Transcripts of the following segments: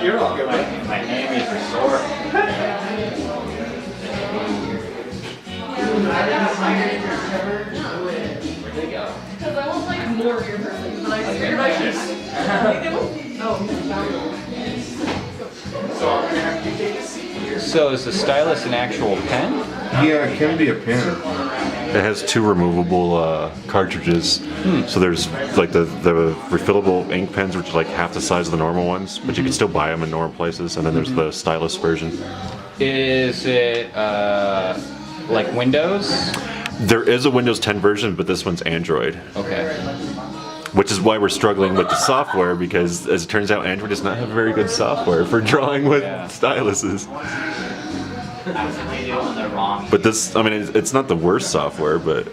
You're all good. My hammies are sore. Where'd they go? Because I want like more of your person, but I figured I should make them. So is the stylus an actual pen? Yeah, it can be a pen. It has two removable cartridges. So there's like the refillable ink pens, which are like half the size of the normal ones, but you can still buy them in normal places. And then there's the stylus version. Is it like Windows? There is a Windows 10 version, but this one's Android. Okay. Which is why we're struggling with the software, because as it turns out, Android does not have very good software for drawing with styluses. But this, I mean, it's not the worst software, but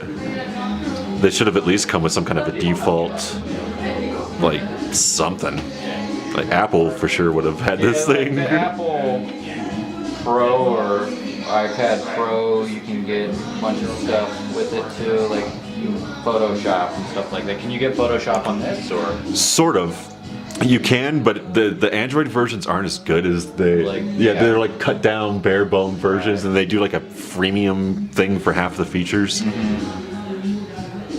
they should have at least come with some kind of a default, like, something. Like, Apple for sure would have had this thing. The Apple Pro or iPad Pro, you can get a bunch of stuff with it too, like Photoshop and stuff like that. Can you get Photoshop on this, or? Sort of. You can, but the Android versions aren't as good as they. Like, they're like cut down, bare bone versions, and they do like a freemium thing for half the features. I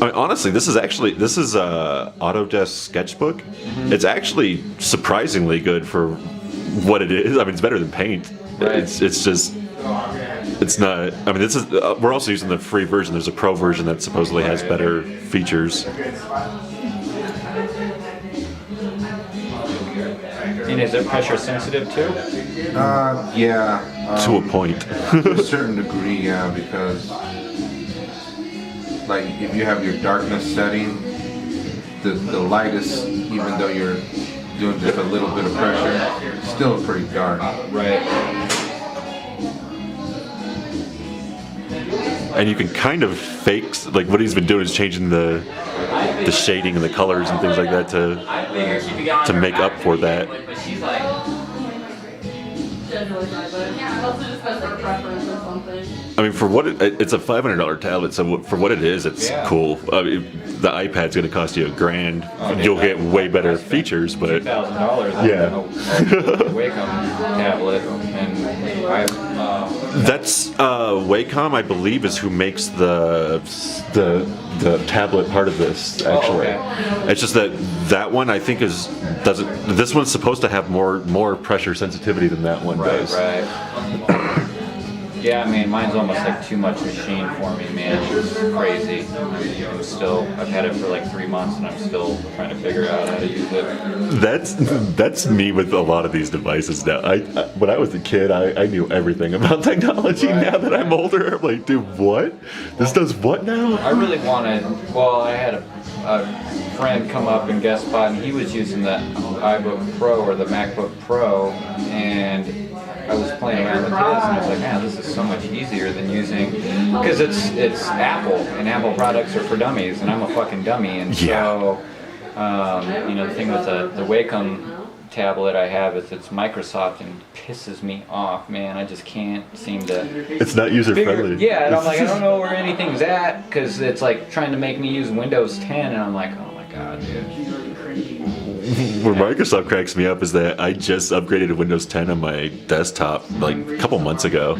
mean, honestly, this is Autodesk Sketchbook. It's actually surprisingly good for what it is. I mean, it's better than Paint. Right. It's just. It's not. I mean, this is. We're also using the free version. There's a pro version that supposedly has better features. And is it pressure sensitive too? Yeah. To a point. To a certain degree, yeah, because like if you have your darkness setting, the lightest, even though you're doing just a little bit of pressure, still pretty dark. Right. And you can kind of fake, like what he's been doing is changing the shading and the colors and things like that to make up for that. I mean, for what it's a $500 tablet, so for what it is, it's cool. The iPad's going to cost you $1,000. You'll get way better features, but $2,000. Yeah. Wacom tablet, and that's Wacom, I believe, is who makes the tablet part of this. Actually, it's just that one I think doesn't. This one's supposed to have more pressure sensitivity than that one does. Right. Yeah, I mean, mine's almost like too much machine for me, man. It's crazy. I've had it for like 3 months, and I'm still trying to figure out how to use it. That's me with a lot of these devices now. When I was a kid, I knew everything about technology. Right. Now that I'm older, I'm like, dude, what? This does what now? I really wanted. Well, I had a friend come up and guest spot, and he was using the iBook Pro or the MacBook Pro, and I was playing around with his, and I was like, man, this is so much easier than using, because it's Apple, and Apple products are for dummies, and I'm a fucking dummy, and so, the thing with the Wacom tablet I have is it's Microsoft, and it pisses me off, man. I just can't seem to. It's not user friendly. Yeah, and I'm like, I don't know where anything's at, because it's like trying to make me use Windows 10, and I'm like, oh my god, dude. Where Microsoft cracks me up is that I just upgraded to Windows 10 on my desktop like a couple months ago,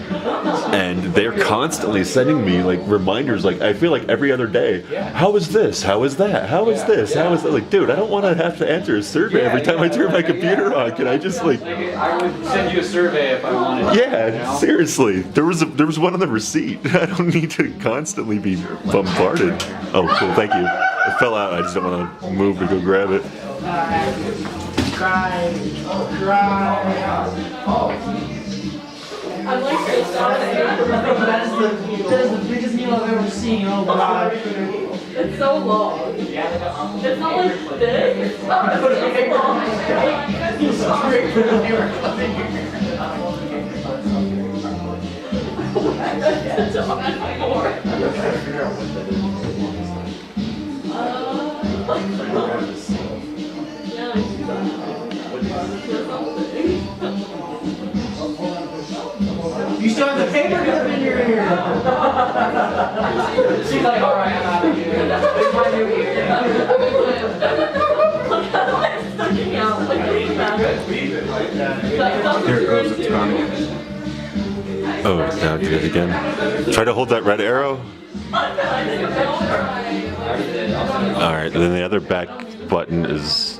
and they're constantly sending me like reminders, like I feel like every other day. How is this? How is that? How is this? How is that? Like, dude, I don't want to have to answer a survey every time I turn my computer on. Can I just like? I would send you a survey if I wanted. Yeah, seriously. There was one on the receipt. I don't need to constantly be bombarded. Oh, cool. Thank you. It fell out. I just don't want to move to go grab it. Try. I like this. That is the biggest meal I've ever seen. Oh my god. It's so long. It's not like this. It's not so long. I'm sorry for the You still have the paper clip in your ear. She's like, all right, I'm out of here. It's my new ear. Sticking out like Here it goes, it's gone. Oh, now I did it again. Try to hold that red arrow. Alright, then the other back button is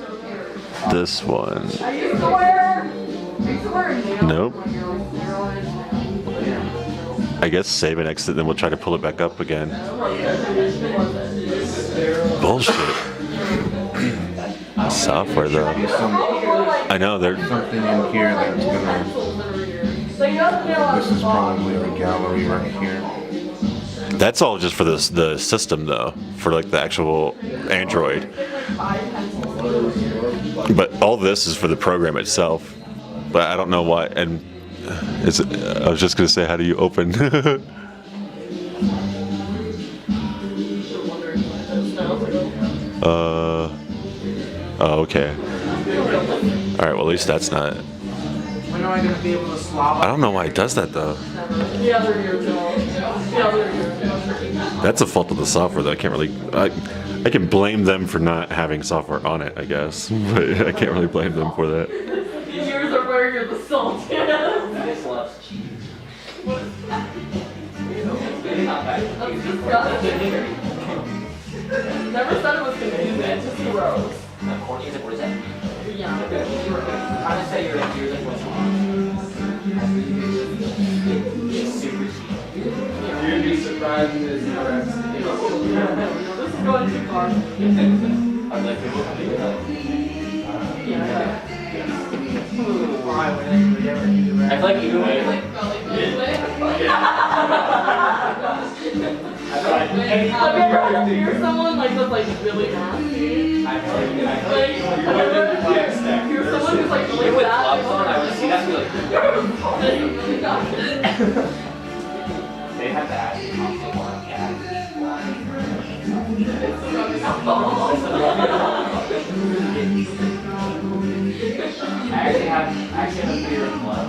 this one. Nope. I guess save and exit, then we'll try to pull it back up again. Bullshit. Software though. I know, there's Something in here that's gonna. This is probably the gallery right here. That's all just for the system though, for like the actual Android. But all this is for the program itself. But I don't know why. And I was just gonna say, how do you open? Oh, okay. All right. Well, at least that's not. When am I gonna be able to slob? I don't know why it does that though. The other year ago. The other year ago. That's a fault of the software though. I can't really. I can blame them for not having software on it, I guess. But I can't really blame them for that. These years are where you're the saltiest. This loves cheese. That's disgusting. Never said it was confusing, it's just gross. What is that? Yeah. How to say you're like what's wrong? It's super cheap. You'd be surprised at this. This is going too far. I'm like, what can we do? Yeah. Why would anybody ever do I that? feel like even when you're like, Have you ever hear someone like that's like really nasty? Like, have you ever hear someone who's like really with bad? gloves on, I would see that and be like, Really nasty. they have to ask you how to want cat. I actually have a fear of blood.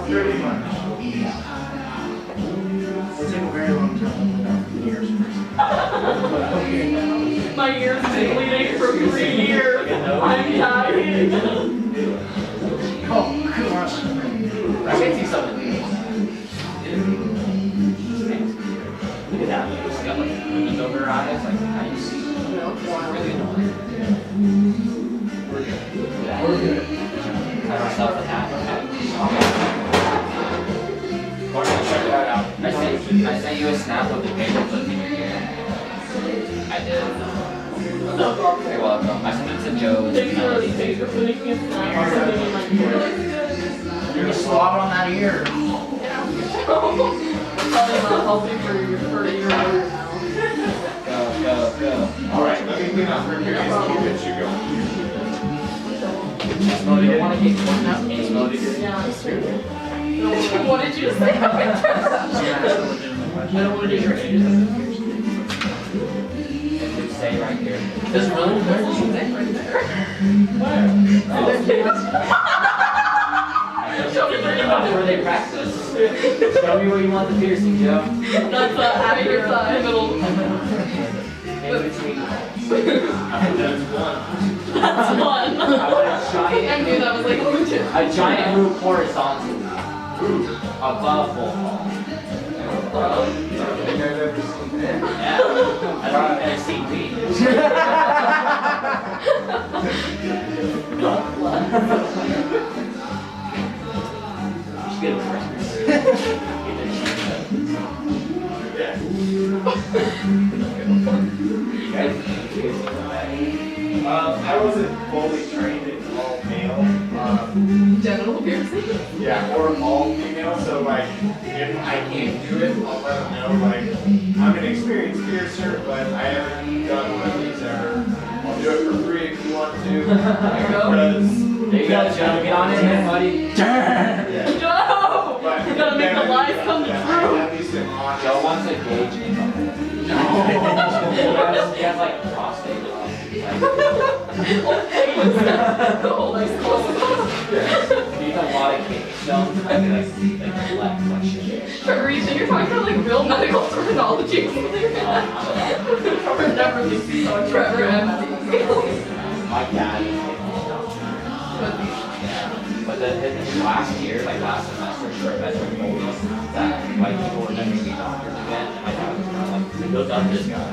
Pretty much. It'll take a very long time. Years. My ears been bleeding for 3 years. I'm dying. Oh gosh. I can see something. Look at that. She's got like cookies over her eyes. Like, how do you see? Really annoying. We're good. We're good. Cut ourselves a hat. Check that out. I sent you a snap of the paper clip in your ear. I did. You're welcome. I sent it to Joe. Thanks for putting me in snap or something in my ear. You're gonna slob on that ear. Probably not healthy for your ear now. Go. Alright, let me clean up her ear and keep it you going. No, you don't want to get close enough. Can you smell it? Yeah, it's true. What did you say? I don't want to do your It would say right here. Does it really? Where does it say right there? That's where they practice. Tell me where you want the piercing, Joe. That's the accurate side. Middle. In between. That's one. I want a I giant, knew that was like, oh, shit. a giant roof horizontal. Above full fall. Yeah. I don't have NCP. Get a I wasn't fully trained in all male. Genital piercing? Yeah, or all female. So like, if I can't do it, I'll let them know. Like, I'm an experienced piercer, but I haven't done one of these ever. I'll do it for free if you want to. There you go. Because There you go, Joe. Get on in there, buddy. yeah. Joe! But You gotta make the lies come yeah, true. at least in honest. Joe wants a gauge in something. He has like prostate. Oh, nice close. He's a lot of cake. Don't like left like shit. Trevor, you think you're talking about like real medical terminology? I've never seen so Trevor empty. My dad. But then last year, like last semester, for veteran movies, that white people were going to be doctors again. And my dad was kind of like, look up this guy.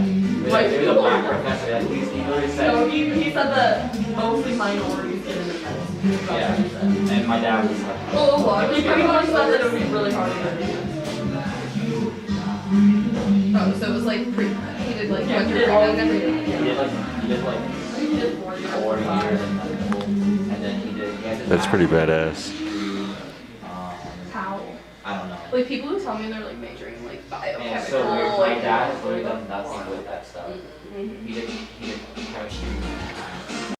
White He was a people? black professor. Like, he literally said, No, he said that mostly minorities get into medicine. yeah. And my dad was like, Oh, he pretty much said that it would be really hard to get. Oh, so it was like pre-med. He did did like went through all and everything. He did like 4 years, and then he had his That's pretty master's badass. degree, How? I don't know. Like people who tell me they're like majoring in like And biochemical. so weird. My like, dad is really like nuts with that stuff. Mhm. He did chemistry